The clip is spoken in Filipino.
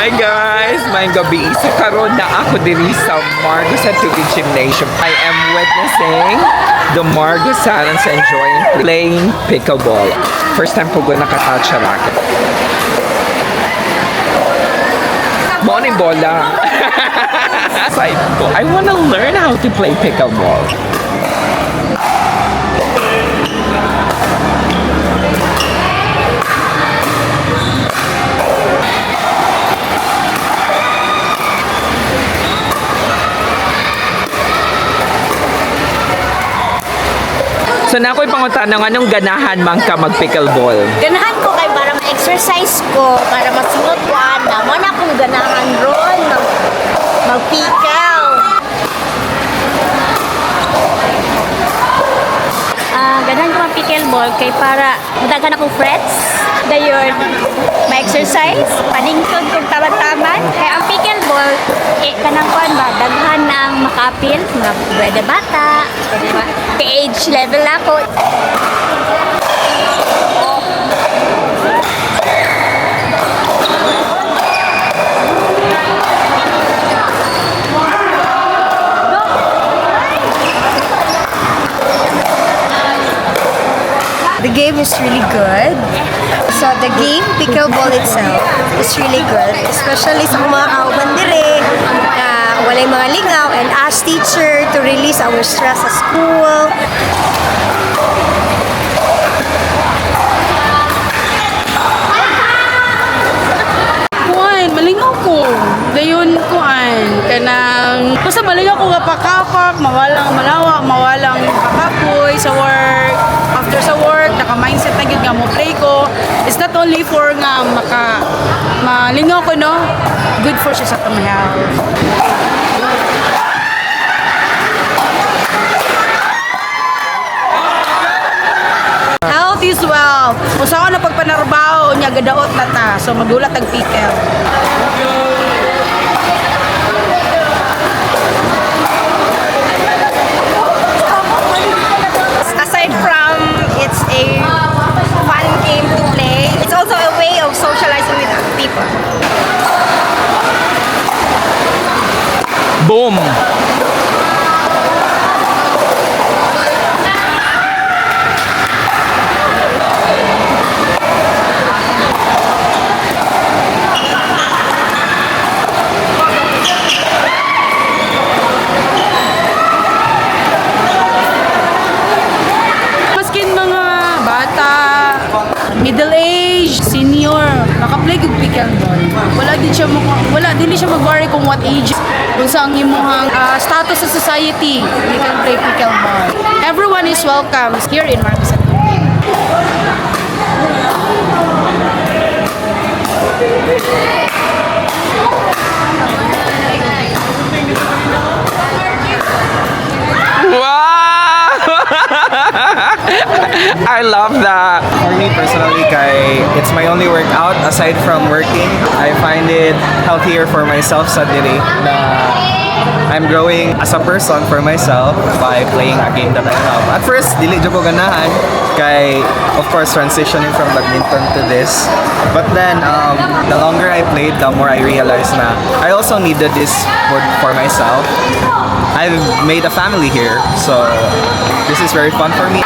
Hi guys! May gabi isa karon na ako diri sa Margosan Tubig Gymnasium. I am witnessing the Margosans enjoying playing pickleball. First time po ko nakatouch sa racket. Morning bola! Side ko, I wanna learn how to play pickleball. So na ako'y pangutanong, anong ganahan man ka mag-pickleball? Ganahan ko kay para ma-exercise ko, para masunod ko na. Wala akong ganahan ron, mag-pickle. Ganahan ko mag-pickleball kay para madagan akong friends. Dayon, ma-exercise, paningkod kung tamad-tamad. Kaya ang pickleball, kanang kuan ba, daghan ang makapil, mga pwede bata, diba? Age level ako. The game is really good. So the game, pickleball itself, is really good. Especially sa mga kauban dire, walay mga lingaw, and as teacher to release our stress sa school. Kuan, malingaw ko. Dayon kuan kanang basta malingaw ko nga pakapak, mawalang malawa, mawalang kakapoy sa work. After sa work, naka-mindset na gid nga mo play ko. It's not only for nga malingaw ko no. Good for siya sa atong health. Health is wealth. Kung saan ako na pagpanarbaho, niya gadaot na ta. So magulat ang pickle. Aside from it's a fun game to play, it's also a way of socializing with people. Boom! Maskin mga bata, middle age, senior, naka-play kog pickleball. Wala din siya mag-worry kung what age, kung saan imuhang status sa society, you can play pickleball. Everyone is welcome here in Margosan. Wow! I love that. For me personally, it's my only workout aside from working. I find it healthier for myself sa diri na I'm growing as a person for myself by playing a game that I love. At first, dili jud ko ganahan kay of course transitioning from badminton to this. But then the longer I played, the more I realized na I also needed this for myself. I've made a family here, so this is very fun for me.